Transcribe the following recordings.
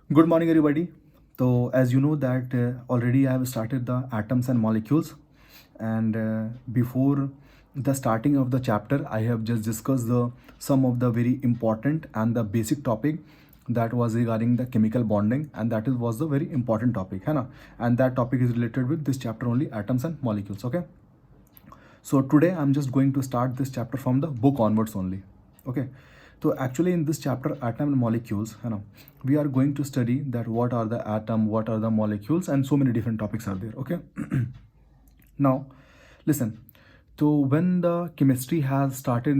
Good morning, everybody. So, as you know that already I have started the atoms and molecules, and before the starting of the chapter, I have just discussed the some of the very important and the basic topic that was regarding the chemical bonding, and that is was the very important topic, है ना? And that topic is related with this chapter only, atoms and molecules. Okay. So today I'm just going to start this chapter from the book onwards only. Okay. So actually in this chapter atom and molecules, you know, we are going to study that what are the atom, what are the molecules, and so many different topics are there. Okay. Now listen. So when the chemistry has starting,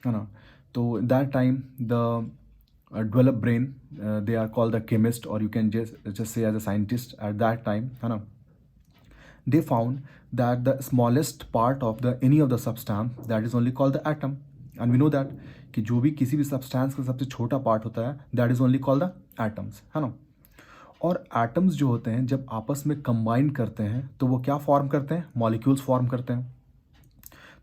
you know, so that time the developed brain, they are called the chemist, or you can just say as a scientist at that time, you know, they found that the smallest part of the any of the substance, that is only called the atom. And we know that कि जो भी किसी भी substance का सबसे छोटा part होता है, that is only called the atoms, है ना? और एटम्स जो होते हैं जब आपस में कंबाइन करते हैं तो वो क्या फॉर्म करते हैं? मॉलिक्यूल्स फॉर्म करते हैं।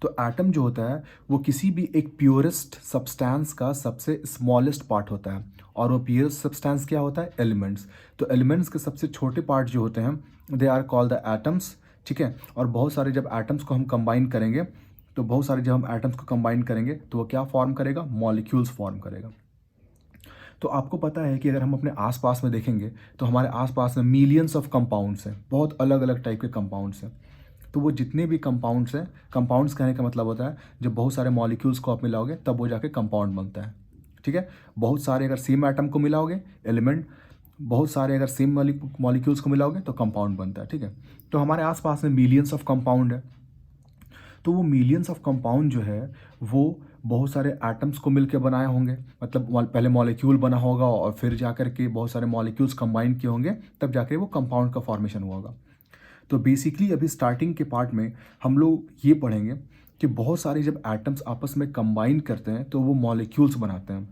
तो एटम जो होता है वो किसी भी एक प्योरेस्ट सब्सटेंस का सबसे स्मॉलेस्ट पार्ट होता है, और वो प्योरेस्ट सब्सटेंस क्या होता है? एलिमेंट्स। तो एलिमेंट्स के सबसे छोटे पार्ट जो होते हैं, they are called the atoms. ठीक है। और बहुत सारे जब एटम्स को हम कंबाइन करेंगे, तो बहुत सारे जब हम एटम्स को कंबाइन करेंगे तो वो क्या फॉर्म करेगा? मॉलिक्यूल्स फॉर्म करेगा। तो आपको पता है कि अगर हम अपने आसपास में देखेंगे तो हमारे आसपास में मिलियंस ऑफ कंपाउंड्स हैं, बहुत अलग अलग टाइप के कंपाउंड्स हैं। तो वो जितने भी कंपाउंड्स हैं, कंपाउंड्स कहने का मतलब होता है जब बहुत सारे मॉलिक्यूल्स को आप मिलाओगे तब वो जाके कंपाउंड बनता है। ठीक है। बहुत सारे अगर सेम एटम को मिलाओगे, एलिमेंट, बहुत सारे अगर सेम मॉलिक्यूल्स को मिलाओगे तो कंपाउंड बनता है। ठीक है। तो हमारे आसपास में मिलियंस ऑफ कंपाउंड है। तो वो मिलियंस ऑफ कंपाउंड जो है वो बहुत सारे एटम्स को मिलकर बनाए होंगे, मतलब पहले मॉलिक्यूल बना होगा और फिर जाकर के बहुत सारे मॉलिक्यूल्स कंबाइन किए होंगे, तब जाकर वो कंपाउंड का फॉर्मेशन हुआ होगा। तो बेसिकली अभी स्टार्टिंग के पार्ट में हम लोग ये पढ़ेंगे कि बहुत सारे जब एटम्स आपस में कंबाइन करते हैं तो वो मॉलिक्यूल्स बनाते हैं।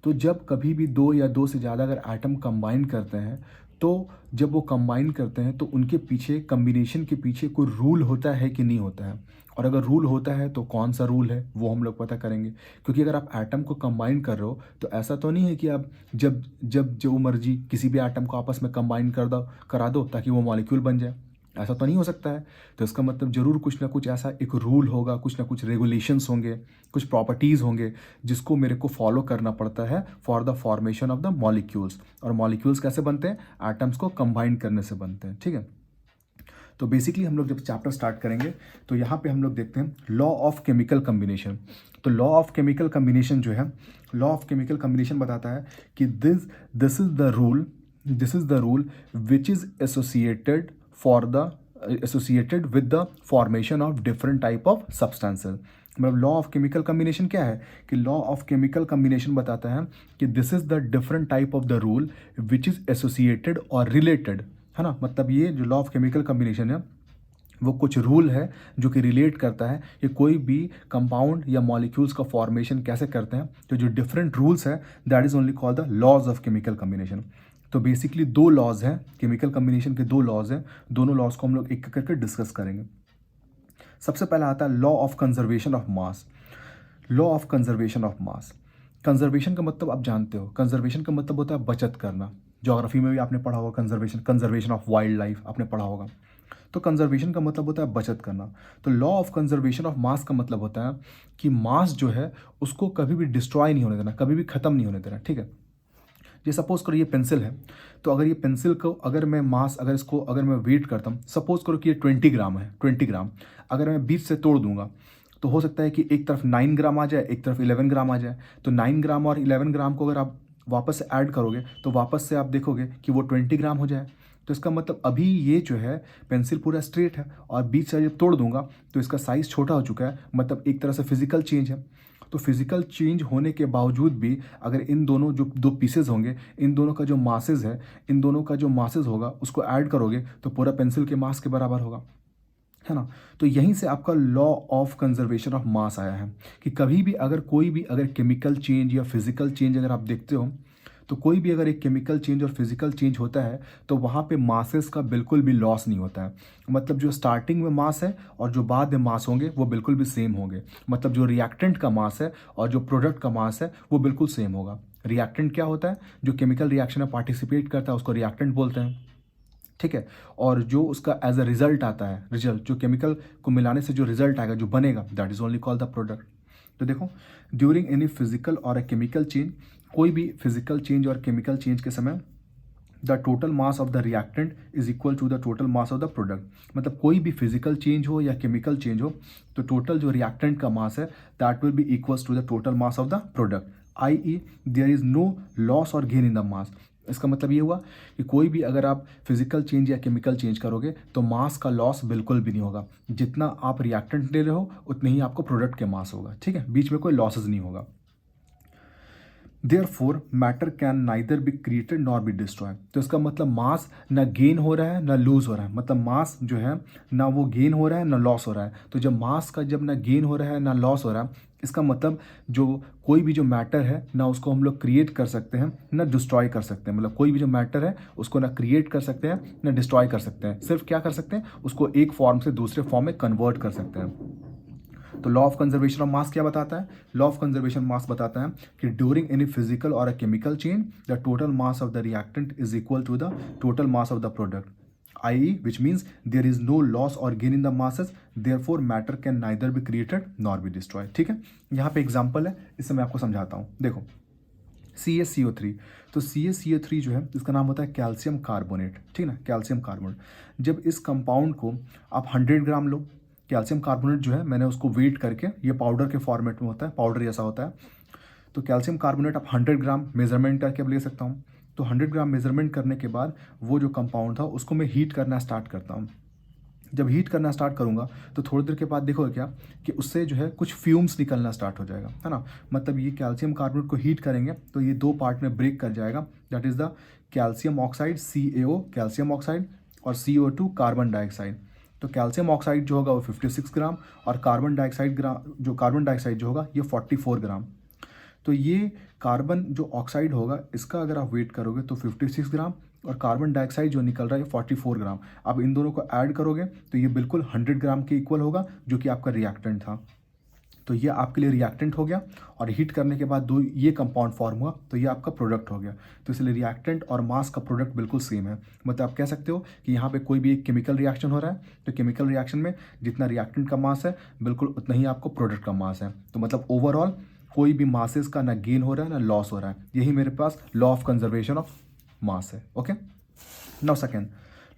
तो जब कभी भी दो या दो से ज़्यादा अगर एटम कंबाइन करते हैं, तो जब वो कंबाइन करते हैं तो उनके पीछे, कम्बिनेशन के पीछे कोई रूल होता है कि नहीं होता है, और अगर रूल होता है तो कौन सा रूल है वो हम लोग पता करेंगे। क्योंकि अगर आप एटम को कंबाइन कर रहे हो तो ऐसा तो नहीं है कि आप जब जब जो मर्जी किसी भी एटम को आपस में कंबाइन करा दो ताकि वो मॉलिक्यूल बन जाए, ऐसा तो नहीं हो सकता है। तो इसका मतलब ज़रूर कुछ ना कुछ ऐसा एक रूल होगा, कुछ ना कुछ रेगुलेशंस होंगे, कुछ प्रॉपर्टीज़ होंगे जिसको मेरे को फॉलो करना पड़ता है for the formation of the molecules. और मॉलिक्यूल्स कैसे बनते हैं? एटम्स को कंबाइन करने से बनते हैं। ठीक है। तो बेसिकली हम लोग जब चैप्टर स्टार्ट करेंगे तो यहाँ पे हम लोग देखते हैं लॉ ऑफ केमिकल कम्बिनेशन। तो लॉ ऑफ केमिकल कम्बिनेशन जो है, लॉ ऑफ केमिकल कम्बिनेशन बताता है कि this is the rule which is associated for the associated with the formation of different type of substances. मतलब लॉ ऑफ केमिकल कम्बिनेशन क्या है कि लॉ ऑफ केमिकल कम्बिनेशन बताता है कि this is the different type of the rule which is associated और related, है ना? मतलब ये जो लॉ ऑफ केमिकल कम्बिनेशन है वो कुछ रूल है जो कि रिलेट करता है कि कोई भी कंपाउंड या मॉलिक्यूल्स का फॉर्मेशन कैसे करते हैं। तो जो डिफरेंट रूल्स है that is only called the laws of chemical combination. तो बेसिकली दो लॉज हैं केमिकल कम्बिनेशन के, दो लॉज हैं। दोनों लॉज को हम लोग एक करके डिस्कस करेंगे। सबसे पहला आता है law of conservation of mass. Law of conservation of mass, conservation का मतलब आप जानते हो, कंजर्वेशन का मतलब होता है बचत करना। ज्योग्राफी में भी आपने पढ़ा होगा conservation, conservation of wild life आपने पढ़ा होगा। तो कंजर्वेशन का मतलब होता है बचत करना। तो लॉ ऑफ कंजर्वेशन ऑफ मास का मतलब होता है कि मास जो है उसको कभी भी डिस्ट्रॉय नहीं होने देना, कभी भी ख़त्म नहीं होने देना। ठीक है। ये सपोज करो ये पेंसिल है, तो अगर ये पेंसिल को अगर मैं मास, अगर इसको अगर मैं वेट करता हूँ, सपोज करो कि ये 20 ग्राम है, 20 ग्राम अगर मैं बीच से तोड़ दूंगा तो हो सकता है कि एक तरफ 9 ग्राम आ जाए, एक तरफ 11 ग्राम आ जाए। तो 9 ग्राम और 11 ग्राम को अगर आप वापस से ऐड करोगे तो वापस से आप देखोगे कि वो 20 ग्राम हो जाए। तो इसका मतलब अभी ये जो है पेंसिल पूरा स्ट्रेट है, और बीच से जब तोड़ दूंगा तो इसका साइज़ छोटा हो चुका है, मतलब एक तरह से फिजिकल चेंज है। तो फिजिकल चेंज होने के बावजूद भी अगर इन दोनों जो दो पीसेज होंगे, इन दोनों का जो मासेज है, इन दोनों का जो मासेज होगा उसको ऐड करोगे तो पूरा पेंसिल के मास के बराबर होगा, है ना? तो यहीं से आपका लॉ ऑफ कंजर्वेशन ऑफ मास आया है कि कभी भी अगर कोई भी अगर केमिकल चेंज या फिजिकल चेंज अगर आप देखते हो, तो कोई भी अगर एक केमिकल चेंज और फिजिकल चेंज होता है तो वहाँ पे मासेस का बिल्कुल भी लॉस नहीं होता है। मतलब जो स्टार्टिंग में मास है और जो बाद में मास होंगे वो बिल्कुल भी सेम होंगे। मतलब जो रिएक्टेंट का मास है और जो प्रोडक्ट का मास है वो बिल्कुल सेम होगा। रिएक्टेंट क्या होता है? जो केमिकल रिएक्शन में पार्टिसिपेट करता है उसको रिएक्टेंट बोलते हैं, ठीक है। और जो उसका एज अ रिजल्ट आता है, रिजल्ट जो केमिकल को मिलाने से जो रिजल्ट आएगा, जो बनेगा, that is only called the product. तो देखो, ड्यूरिंग एनी फिजिकल और अ केमिकल चेंज, कोई भी फिजिकल चेंज और केमिकल चेंज के समय the total mass of the reactant is equal to the total mass of the product. मतलब कोई भी फिजिकल चेंज हो या केमिकल चेंज हो, तो टोटल जो रिएक्टेंट का मास है that will be equals to the total mass of the product, i.e. There is no loss और गेन इन द मास। इसका मतलब ये हुआ कि कोई भी अगर आप फिजिकल चेंज या केमिकल चेंज करोगे तो मास का लॉस बिल्कुल भी नहीं होगा। जितना आप रिएक्टेंट ले रहे हो उतने ही आपको प्रोडक्ट के मास होगा, ठीक है, बीच में कोई लॉसेज नहीं होगा। Therefore matter can neither be created nor be destroy. तो इसका मतलब मास ना गेन हो रहा है ना लूज हो रहा है, मतलब मास जो है ना वो गेन हो रहा है ना लॉस हो रहा है। तो जब मास का जब ना गेन हो रहा है ना लॉस हो रहा है, इसका मतलब जो कोई भी जो मैटर है ना उसको हम लोग क्रिएट कर सकते हैं ना डिस्ट्रॉय कर सकते हैं। मतलब कोई भी जो मैटर है उसको ना क्रिएट कर सकते हैं ना डिस्ट्रॉय कर सकते हैं, सिर्फ क्या कर सकते हैं, उसको एक फॉर्म से दूसरे फॉर्म में कन्वर्ट कर सकते हैं। तो लॉ ऑफ कंजर्वेशन ऑफ मास क्या बताता है? लॉ ऑफ कंजर्वेशन मास बताता है कि ड्यूरिंग एनी फिजिकल और a chemical change the total mass of the reactant is equal to the total mass of the product, i.e. which means there is no loss or gain in the masses, therefore matter can neither be created nor be destroyed। ठीक है, यहाँ पे example है, इससे मैं आपको समझाता हूँ। देखो, CaCO3, तो CaCO3 जो है इसका नाम होता है कैल्शियम कार्बोनेट, ठीक है ना, कैल्शियम कार्बोनेट। जब इस कंपाउंड को आप 100 ग्राम लो, कैल्शियम कार्बोनेट जो है मैंने उसको वेट करके, ये पाउडर के फॉर्मेट में होता है, पाउडर जैसा होता है। तो कैल्शियम कार्बोनेट आप 100 ग्राम मेजरमेंट करके अब ले सकता हूँ। तो 100 ग्राम मेजरमेंट करने के बाद वो जो कंपाउंड था उसको मैं हीट करना स्टार्ट करता हूँ। जब हीट करना स्टार्ट करूँगा तो थोड़ी देर के बाद देखोगे क्या कि उससे जो है कुछ फ्यूम्स निकलना स्टार्ट हो जाएगा, है ना। मतलब ये कैल्शियम कार्बोनेट को हीट करेंगे तो ये दो पार्ट में ब्रेक कर जाएगा, that is the calcium oxide CaO calcium oxide और CO2 कार्बन डाइऑक्साइड। तो कैल्शियम ऑक्साइड जो होगा वो 56 ग्राम और कार्बन डाइऑक्साइड जो होगा ये 44 ग्राम। तो ये कार्बन जो ऑक्साइड होगा इसका अगर आप वेट करोगे तो 56 ग्राम और कार्बन डाइऑक्साइड जो निकल रहा है 44 ग्राम। आप इन दोनों को ऐड करोगे तो ये बिल्कुल 100 ग्राम के इक्वल होगा, जो कि आपका रिएक्टेंट था। तो ये आपके लिए रिएक्टेंट हो गया और हीट करने के बाद दो ये कंपाउंड फॉर्म हुआ तो ये आपका प्रोडक्ट हो गया। तो इसलिए रिएक्टेंट और मास का प्रोडक्ट बिल्कुल सेम है। मतलब आप कह सकते हो कि यहाँ पे कोई भी एक केमिकल रिएक्शन हो रहा है तो केमिकल रिएक्शन में जितना रिएक्टेंट का मास है बिल्कुल उतना ही आपको प्रोडक्ट का मास है। तो मतलब ओवरऑल कोई भी मासेस का ना गेन हो रहा है ना लॉस हो रहा है। यही मेरे पास law of conservation of mass है। Okay, now second,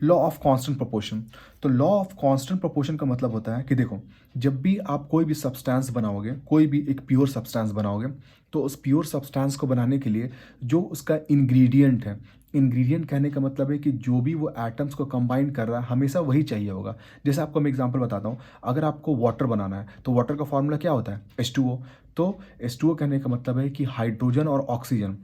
law of constant proportion. तो लॉ ऑफ कांस्टेंट प्रोपोर्शन का मतलब होता है कि देखो, जब भी आप कोई भी सब्सटेंस बनाओगे, कोई भी एक प्योर सब्सटेंस बनाओगे, तो उस प्योर सब्सटेंस को बनाने के लिए जो उसका इंग्रेडिएंट है, इंग्रेडिएंट कहने का मतलब है कि जो भी वो एटम्स को कंबाइन कर रहा है हमेशा वही चाहिए होगा। जैसे आपको मैं एग्जांपल बताता हूँ, अगर आपको वाटर बनाना है तो वाटर का फॉर्मूला क्या होता है? H2O। तो H2O कहने का मतलब है कि हाइड्रोजन और ऑक्सीजन।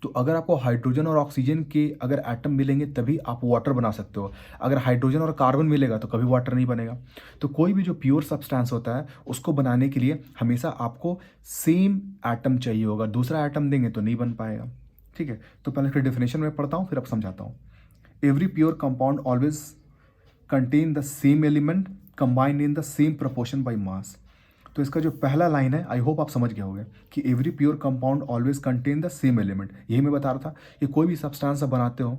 तो अगर आपको हाइड्रोजन और ऑक्सीजन के अगर एटम मिलेंगे तभी आप वाटर बना सकते हो। अगर हाइड्रोजन और कार्बन मिलेगा तो कभी वाटर नहीं बनेगा। तो कोई भी जो प्योर सब्सटेंस होता है उसको बनाने के लिए हमेशा आपको सेम एटम चाहिए होगा, दूसरा एटम देंगे तो नहीं बन पाएगा। ठीक है, तो पहले फिर डेफिनेशन में पढ़ता हूँ फिर अब समझाता हूँ। Every pure compound always contain the same element combined in the same proportion by mass. तो इसका जो पहला लाइन है, आई होप आप समझ गए होंगे कि every pure compound always contain the same element. यही मैं बता रहा था कि कोई भी सब्सटेंस आप बनाते हो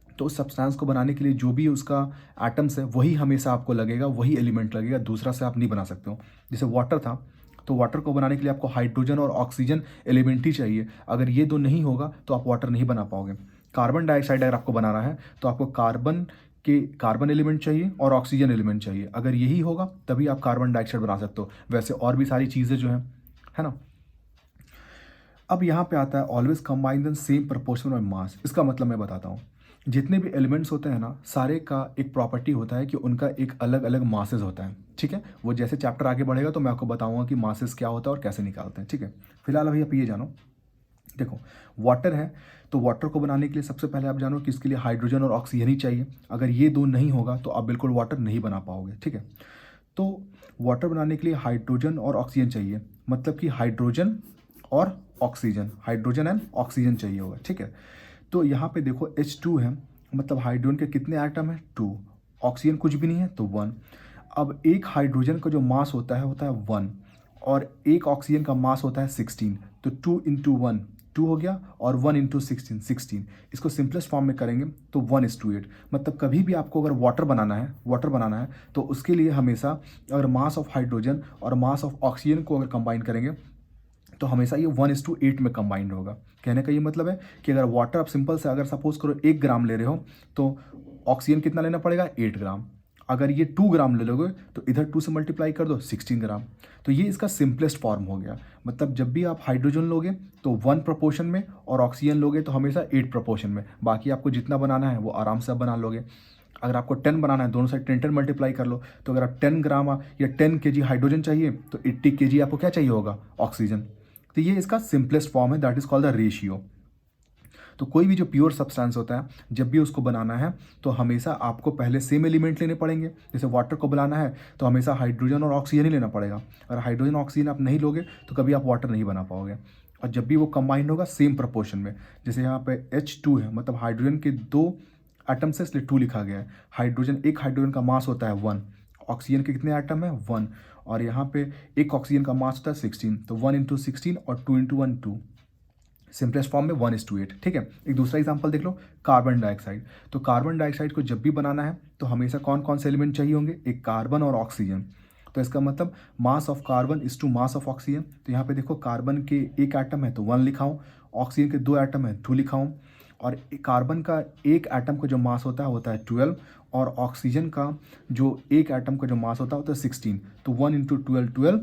तो उस सब्सटेंस को बनाने के लिए जो भी उसका एटम्स है वही हमेशा आपको लगेगा, वही एलिमेंट लगेगा, दूसरा से आप नहीं बना सकते हो। जैसे वाटर था तो वाटर को बनाने के लिए आपको हाइड्रोजन और ऑक्सीजन एलिमेंट ही चाहिए। अगर ये दो नहीं होगा तो आप वाटर नहीं बना पाओगे। कार्बन डाइऑक्साइड अगर आपको बनाना है तो आपको कार्बन एलिमेंट चाहिए और ऑक्सीजन एलिमेंट चाहिए। अगर यही होगा तभी आप कार्बन डाइऑक्साइड बना सकते हो। वैसे और भी सारी चीज़ें जो हैं, है ना। अब यहाँ पे आता है always combine the same proportion of mass. इसका मतलब मैं बताता हूँ, जितने भी एलिमेंट्स होते हैं ना, सारे का एक प्रॉपर्टी होता है कि उनका एक अलग अलग मासेस होता है। ठीक है, वो जैसे चैप्टर आगे बढ़ेगा तो मैं आपको बताऊंगा कि मासेस क्या होता है और कैसे निकालते हैं। ठीक है, फिलहाल अभी आप ये जानो, देखो वाटर है तो वाटर को बनाने के लिए सबसे पहले आप जानो कि इसके लिए हाइड्रोजन और ऑक्सीजन ही चाहिए। अगर ये दो नहीं होगा तो आप बिल्कुल वाटर नहीं बना पाओगे। ठीक है, तो वाटर बनाने के लिए हाइड्रोजन और ऑक्सीजन चाहिए, मतलब कि हाइड्रोजन और ऑक्सीजन, हाइड्रोजन एंड ऑक्सीजन चाहिए होगा। ठीक है, तो यहाँ पे देखो H2 है, मतलब हाइड्रोजन के कितने एटम है? 2। ऑक्सीजन कुछ भी नहीं है तो 1। अब एक हाइड्रोजन का जो मास होता है 1 और एक ऑक्सीजन का मास होता है 16। तो 2 × 1 2 हो गया, और 1 इंटू 16 16। इसको सिंपलेस्ट फॉर्म में करेंगे तो 1:8। मतलब कभी भी आपको अगर वाटर बनाना है तो उसके लिए हमेशा अगर मास ऑफ हाइड्रोजन और मास ऑफ ऑक्सीजन को अगर कंबाइन करेंगे तो हमेशा ये 1:8 में कंबाइंड होगा। कहने का ये मतलब है कि अगर वाटर आप सिंपल से अगर सपोज करो 1 ग्राम ले रहे हो तो ऑक्सीजन कितना लेना पड़ेगा, 8 ग्राम। अगर ये 2 ग्राम ले लोगे तो इधर 2 से मल्टीप्लाई कर दो, 16 ग्राम। तो ये इसका सिंपलेस्ट फॉर्म हो गया। मतलब जब भी आप हाइड्रोजन लोगे तो 1 प्रोपोर्शन में, और ऑक्सीजन लोगे तो हमेशा 8 प्रोपोर्शन में। बाकी आपको जितना बनाना है वो आराम से आप बना लोगे। अगर आपको 10 बनाना है, दोनों साइड 10 मल्टीप्लाई कर लो। तो अगर आप 10 ग्राम या 10 kg हाइड्रोजन चाहिए तो 80 kg आपको क्या चाहिए होगा, ऑक्सीजन। तो ये इसका सिंपलेस्ट फॉर्म है, that is called the ratio. तो कोई भी जो प्योर सब्सटेंस होता है, जब भी उसको बनाना है तो हमेशा आपको पहले सेम एलिमेंट लेने पड़ेंगे। जैसे वाटर को बनाना है तो हमेशा हाइड्रोजन और ऑक्सीजन ही लेना पड़ेगा। अगर हाइड्रोजन ऑक्सीजन आप नहीं लोगे तो कभी आप वाटर नहीं बना पाओगे। और जब भी वो कंबाइंड होगा सेम प्रपोर्शन में, जैसे यहाँ पे H2 है, मतलब हाइड्रोजन के 2 एटम से, इसलिए 2 लिखा गया है। एक हाइड्रोजन का मास होता है 1, ऑक्सीजन के कितने एटम है 1, और यहाँ पे एक ऑक्सीजन का मास होता है 16। तो 1 इंटू 16 और 2 इंटू 1 2, सिंपलेस्ट फॉर्म में 1:8। ठीक है। एक दूसरा एग्जांपल देख लो, कार्बन डाइऑक्साइड। तो कार्बन डाइऑक्साइड को जब भी बनाना है तो हमेशा कौन कौन से एलिमेंट चाहिए होंगे, एक कार्बन और ऑक्सीजन। तो इसका मतलब mass of carbon is to mass of oxygen. तो यहाँ पे देखो कार्बन के एक एटम है तो 1 लिखा हूँ, ऑक्सीजन के 2 एटम है 2 लिखा हूँ, और कार्बन का एक एटम का जो मास होता है 12, और ऑक्सीजन का जो एक एटम का जो मास होता है 16। तो 1 इंटू 12 12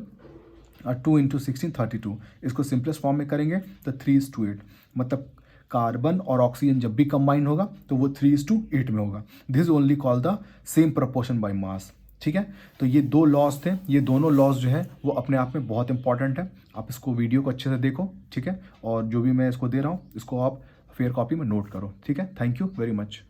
और 2 इंटू 16 32। इसको सिंपलेस्ट फॉर्म में करेंगे तो 3:8। मतलब कार्बन और ऑक्सीजन जब भी कंबाइन होगा तो वो 3:8 में होगा। This is only called the same proportion by mass. ठीक है। तो ये 2 लॉज थे, ये दोनों लॉज जो है वो अपने आप में बहुत इंपॉर्टेंट है। आप इसको वीडियो को अच्छे से देखो, ठीक है, और जो भी मैं इसको दे रहा हूँ इसको आप फेयर कॉपी में नोट करो। ठीक है। Thank you very much.